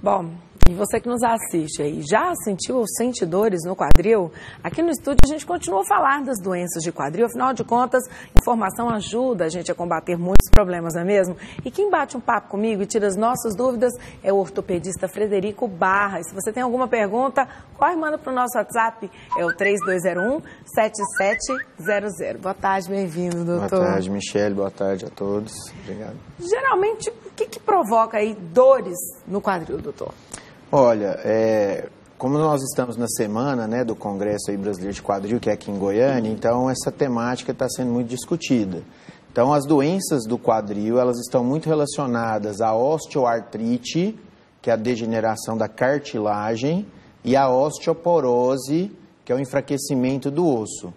Bom, e você que nos assiste aí, já sentiu ou sente dores no quadril? Aqui no estúdio a gente continua a falar das doenças de quadril, afinal de contas, informação ajuda a gente a combater muitos problemas, não é mesmo? E quem bate um papo comigo e tira as nossas dúvidas é o ortopedista Frederico Barra. E se você tem alguma pergunta, corre e manda para o nosso WhatsApp, é o 3201-7700. Boa tarde, bem-vindo, doutor. Boa tarde, Michele, boa tarde a todos. Obrigado. Geralmente, o que provoca aí dores no quadril, doutor? Olha, como nós estamos na semana, né, do Congresso aí Brasileiro de Quadril, que é aqui em Goiânia, então essa temática está sendo muito discutida. Então, as doenças do quadril, elas estão muito relacionadas à osteoartrite, que é a degeneração da cartilagem, e à osteoporose, que é o enfraquecimento do osso.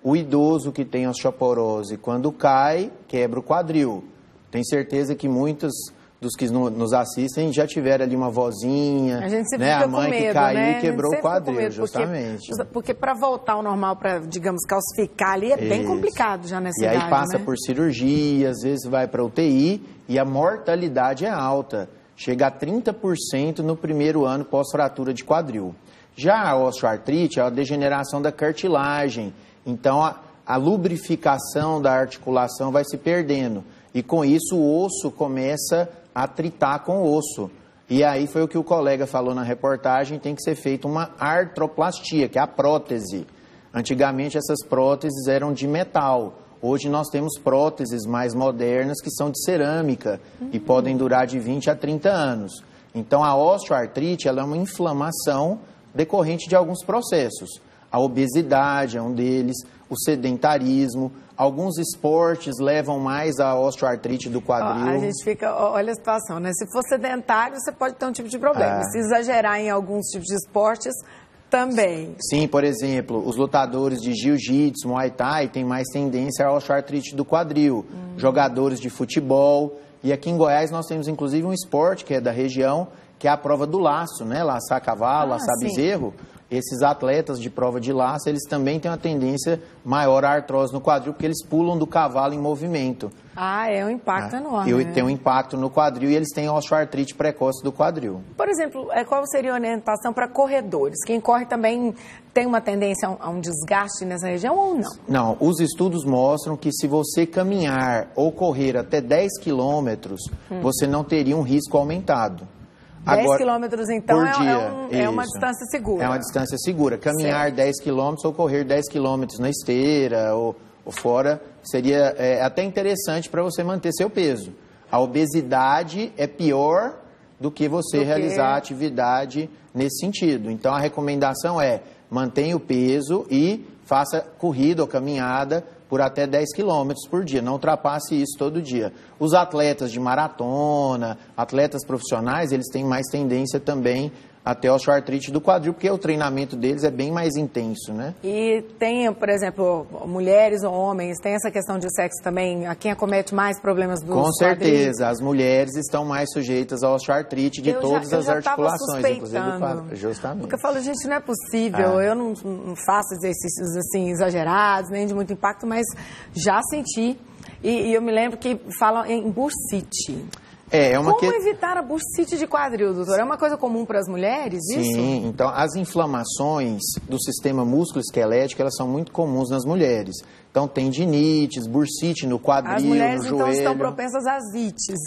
O idoso que tem osteoporose, quando cai, quebra o quadril. Tenho certeza que muitos dos que nos assistem já tiveram ali uma vozinha, a gente né? A mãe medo, que caiu né? e quebrou o quadril, justamente. Porque para voltar ao normal, para, digamos, calcificar ali, é bem complicado já nessa idade, e aí passa, né? por cirurgia, às vezes vai para UTI e a mortalidade é alta. Chega a 30% no primeiro ano pós-fratura de quadril. Já a osteoartrite é a degeneração da cartilagem. Então, a lubrificação da articulação vai se perdendo. E com isso o osso começa a tritar com o osso. E aí foi o que o colega falou na reportagem, tem que ser feita uma artroplastia, que é a prótese. Antigamente essas próteses eram de metal. Hoje nós temos próteses mais modernas que são de cerâmica e podem durar de 20 a 30 anos. Então a osteoartrite ela é uma inflamação decorrente de alguns processos. A obesidade é um deles, o sedentarismo, alguns esportes levam mais à osteoartrite do quadril. A gente fica, olha a situação, né? Se for sedentário, você pode ter um tipo de problema. Se exagerar em alguns tipos de esportes, também. Sim, por exemplo, os lutadores de jiu-jitsu, muay thai, têm mais tendência à osteoartrite do quadril. Jogadores de futebol. E aqui em Goiás nós temos inclusive um esporte que é da região, que é a prova do laço, né? Laçar cavalo, laçar bezerro. Esses atletas de prova de laço, eles também têm uma tendência maior à artrose no quadril, porque eles pulam do cavalo em movimento. É um impacto enorme, E né? tem um impacto no quadril e eles têm osteoartrite precoce do quadril. Por exemplo, qual seria a orientação para corredores? Quem corre também tem uma tendência a um desgaste nessa região ou não? Não, os estudos mostram que se você caminhar ou correr até 10 quilômetros, você não teria um risco aumentado. 10 quilômetros, então, é uma isso. distância segura. É uma distância segura. Caminhar 10 quilômetros ou correr 10 quilômetros na esteira ou fora seria até interessante para você manter seu peso. A obesidade é pior do que você realizar atividade nesse sentido. Então, a recomendação é mantenha o peso e faça corrida ou caminhada por até 10 quilômetros por dia, não ultrapasse isso todo dia. Os atletas de maratona, atletas profissionais, eles têm mais tendência também a ter osteoartrite do quadril, porque o treinamento deles é bem mais intenso, né? E tem, por exemplo, mulheres ou homens, tem essa questão de sexo também, a quem acomete mais problemas do Com certeza, quadril? as mulheres estão mais sujeitas à osteoartrite de todas as articulações, inclusive do quadril, justamente. Porque eu falo, gente, não é possível, eu não faço exercícios assim exagerados, nem de muito impacto, mas já senti, e eu me lembro que falam em bursite. Como evitar a bursite de quadril, doutor? É uma coisa comum para as mulheres, isso? Sim, então as inflamações do sistema músculo-esquelético, elas são muito comuns nas mulheres. Então, tendinites, bursite no quadril, as mulheres, no joelho. Então, estão propensas às ites.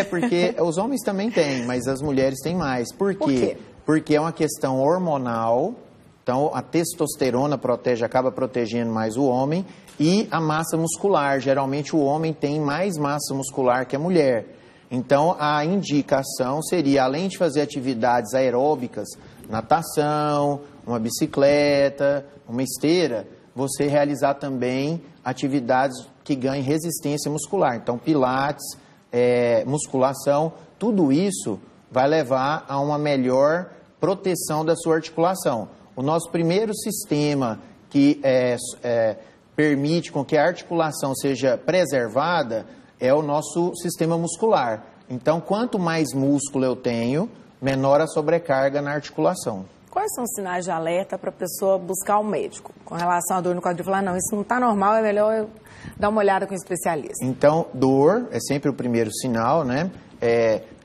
Porque os homens também têm, mas as mulheres têm mais. Por quê? Por quê? Porque é uma questão hormonal. Então, a testosterona acaba protegendo mais o homem. E a massa muscular. Geralmente, o homem tem mais massa muscular que a mulher. Então, a indicação seria, além de fazer atividades aeróbicas, natação, uma bicicleta, uma esteira, você realizar também atividades que ganhem resistência muscular. Então, pilates, musculação, tudo isso vai levar a uma melhor proteção da sua articulação. O nosso primeiro sistema que permite com que a articulação seja preservada é o nosso sistema muscular. Então, quanto mais músculo eu tenho, menor a sobrecarga na articulação. Quais são os sinais de alerta para a pessoa buscar um médico com relação à dor no quadril? Falar, não, isso não está normal, é melhor eu dar uma olhada com o especialista. Então, dor é sempre o primeiro sinal, né?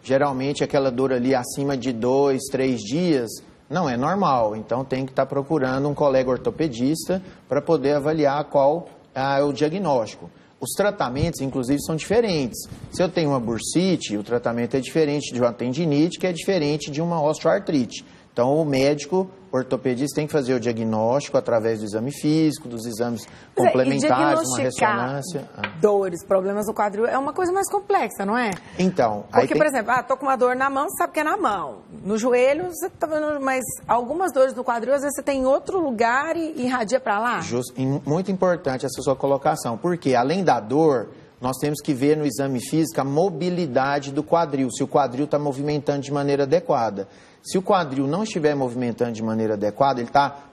geralmente aquela dor ali acima de 2, 3 dias, não é normal. Então tem que estar procurando um colega ortopedista para poder avaliar qual é o diagnóstico. Os tratamentos, inclusive, são diferentes. Se eu tenho uma bursite, o tratamento é diferente de uma tendinite, que é diferente de uma osteoartrite. Então, o médico ortopedista tem que fazer o diagnóstico através do exame físico, dos exames complementares, uma ressonância. Dores, problemas no quadril, é uma coisa mais complexa, não é? Então, porque, por exemplo, tô com uma dor na mão, você sabe que é na mão. No joelho, você tá vendo, mas algumas dores no quadril, às vezes você tem em outro lugar e irradia para lá. Justo, muito importante essa sua colocação, porque além da dor, nós temos que ver no exame físico a mobilidade do quadril, se o quadril está movimentando de maneira adequada. Se o quadril não estiver movimentando de maneira adequada,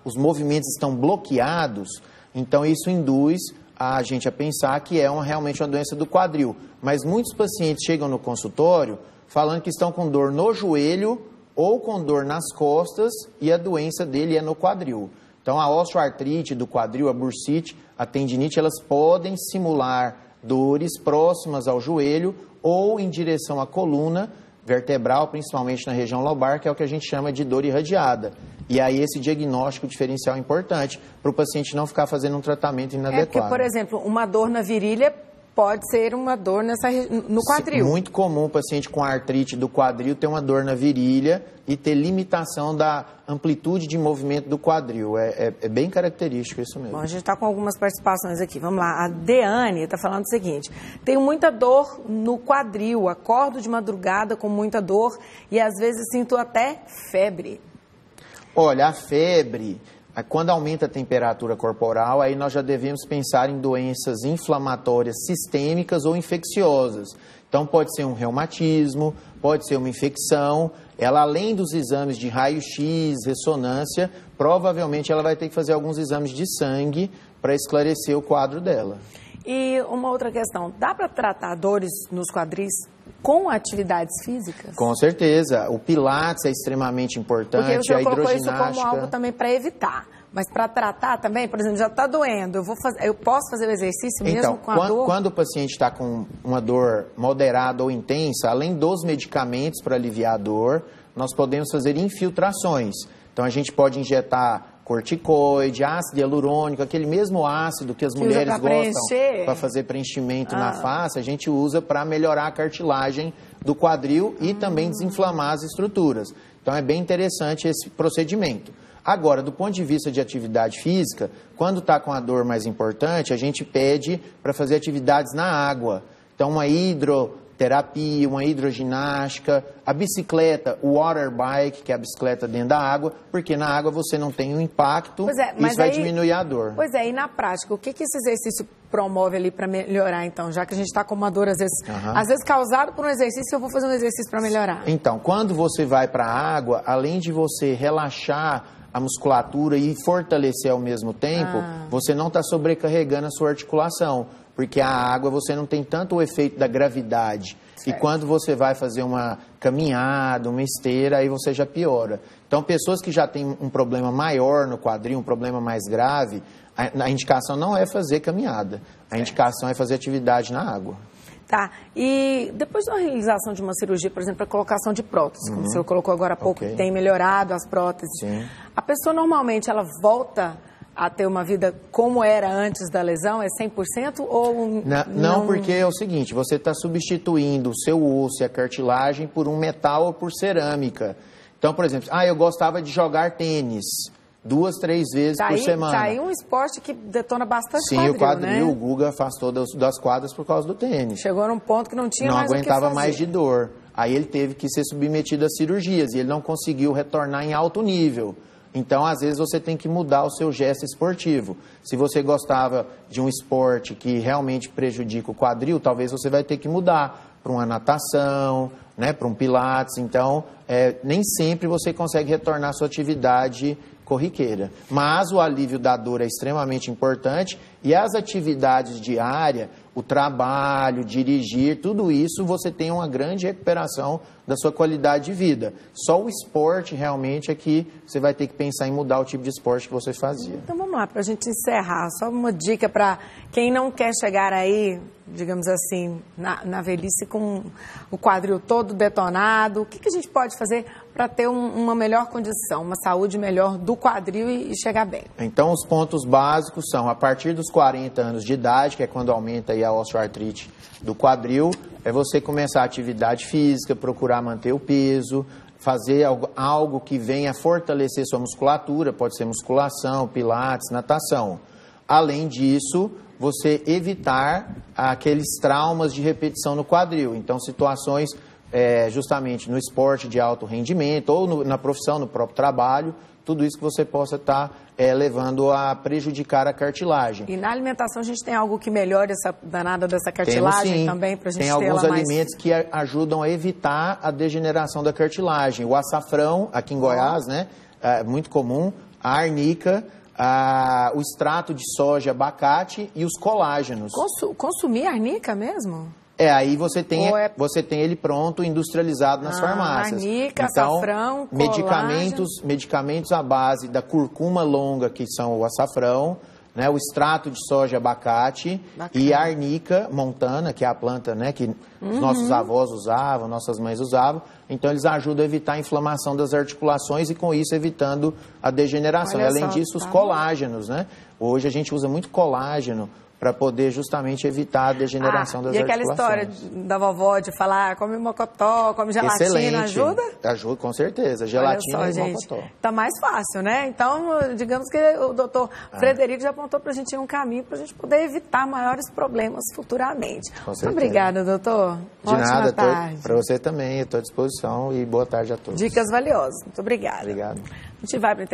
os movimentos estão bloqueados, então isso induz a gente a pensar que é realmente uma doença do quadril. Mas muitos pacientes chegam no consultório falando que estão com dor no joelho ou com dor nas costas e a doença dele é no quadril. Então a osteoartrite do quadril, a bursite, a tendinite, elas podem simular dores próximas ao joelho ou em direção à coluna vertebral, principalmente na região lombar, que é o que a gente chama de dor irradiada. E aí esse diagnóstico diferencial é importante para o paciente não ficar fazendo um tratamento inadequado. Porque, por exemplo, uma dor na virilha pode ser uma dor no quadril. Muito comum o paciente com artrite do quadril ter uma dor na virilha e ter limitação da amplitude de movimento do quadril. É bem característico isso mesmo. Bom, a gente está com algumas participações aqui. Vamos lá. A Deane está falando o seguinte: tenho muita dor no quadril, acordo de madrugada com muita dor e às vezes sinto até febre. Olha, a febre, quando aumenta a temperatura corporal, aí nós já devemos pensar em doenças inflamatórias sistêmicas ou infecciosas. Então pode ser um reumatismo, pode ser uma infecção. Ela, além dos exames de raio-x, ressonância, provavelmente ela vai ter que fazer alguns exames de sangue para esclarecer o quadro dela. E uma outra questão, dá para tratar dores nos quadris com atividades físicas? Com certeza. O pilates é extremamente importante, porque o senhor a colocou hidroginástica... isso como algo também para evitar. Mas para tratar também, por exemplo, já está doendo, eu posso fazer o exercício mesmo com a dor? Quando o paciente está com uma dor moderada ou intensa, além dos medicamentos para aliviar a dor, nós podemos fazer infiltrações. Então a gente pode injetar corticoide, ácido hialurônico, aquele mesmo ácido que as mulheres gostam para fazer preenchimento na face, a gente usa para melhorar a cartilagem do quadril e também desinflamar as estruturas. Então é bem interessante esse procedimento. Agora, do ponto de vista de atividade física, quando está com a dor mais importante, a gente pede para fazer atividades na água. Então, uma hidroterapia, uma hidroginástica, a bicicleta, o water bike, que é a bicicleta dentro da água, porque na água você não tem um impacto, isso vai diminuir a dor. Pois é, e na prática, o que esse exercício promove ali para melhorar, então? Já que a gente está com uma dor, às vezes causado por um exercício, eu vou fazer um exercício para melhorar. Então, quando você vai para a água, além de você relaxar a musculatura e fortalecer ao mesmo tempo, você não está sobrecarregando a sua articulação, porque a água você não tem tanto o efeito da gravidade. Certo. E quando você vai fazer uma caminhada, uma esteira, aí você já piora. Então, pessoas que já têm um problema maior no quadril, um problema mais grave, a indicação não é fazer caminhada, a indicação é fazer atividade na água. Tá, e depois da realização de uma cirurgia, por exemplo, a colocação de próteses, como o senhor colocou agora há pouco, que tem melhorado as próteses, a pessoa normalmente ela volta a ter uma vida como era antes da lesão? É 100% ou não? Porque é o seguinte, você está substituindo o seu osso e a cartilagem por um metal ou por cerâmica. Então, por exemplo, eu gostava de jogar tênis 2, 3 vezes por semana. Tá aí um esporte que detona bastante quadril, o quadril, né? O Guga afastou das quadras por causa do tênis. Chegou num ponto que não tinha mais o que fazer. Não aguentava mais de dor. Aí ele teve que ser submetido a cirurgias e ele não conseguiu retornar em alto nível. Então, às vezes, você tem que mudar o seu gesto esportivo. Se você gostava de um esporte que realmente prejudica o quadril, talvez você vai ter que mudar para uma natação, né, para um pilates. Então, nem sempre você consegue retornar à sua atividade corriqueira. Mas o alívio da dor é extremamente importante E as atividades diárias, o trabalho, dirigir, tudo isso, você tem uma grande recuperação da sua qualidade de vida. Só o esporte realmente é que você vai ter que pensar em mudar o tipo de esporte que você fazia. Então vamos lá, para a gente encerrar, só uma dica para quem não quer chegar aí, digamos assim, na velhice com o quadril todo detonado. O que a gente pode fazer para ter uma melhor condição, uma saúde melhor do quadril e chegar bem? Então os pontos básicos são, a partir dos 40 anos de idade, que é quando aumenta aí a osteoartrite do quadril, é você começar a atividade física, procurar manter o peso, fazer algo que venha fortalecer sua musculatura, pode ser musculação, pilates, natação. Além disso, você evitar aqueles traumas de repetição no quadril. Então, situações justamente no esporte de alto rendimento ou na profissão, no próprio trabalho, tudo isso que você possa estar levando a prejudicar a cartilagem. E na alimentação a gente tem algo que melhore essa danada dessa cartilagem? Temos, sim, também, para a gente ter ela mais... Tem alguns alimentos que ajudam a evitar a degeneração da cartilagem. O açafrão, aqui em Goiás, né, é muito comum, a arnica, o extrato de soja, abacate e os colágenos. Consumir arnica mesmo? Aí você tem ele pronto, industrializado nas farmácias. Arnica, então, açafrão, medicamentos à base da curcuma longa, que são o açafrão, né, o extrato de soja, abacate, e a arnica montana, que é a planta, né, que os nossos avós usavam, nossas mães usavam. Então, eles ajudam a evitar a inflamação das articulações e, com isso, evitando a degeneração. E, além disso, os colágenos, né? Hoje a gente usa muito colágeno para poder justamente evitar a degeneração das articulações. E aquela história da vovó de falar, come mocotó, come gelatina, excelente. Ajuda? Ajuda, com certeza. Gelatina e mocotó. Tá mais fácil, né? Então, digamos que o doutor Frederico já apontou para a gente um caminho para a gente poder evitar maiores problemas futuramente. Muito obrigada, doutor. De nada, para você também, eu estou à disposição e boa tarde a todos. Dicas valiosas. Muito obrigada. Obrigado. A gente vai para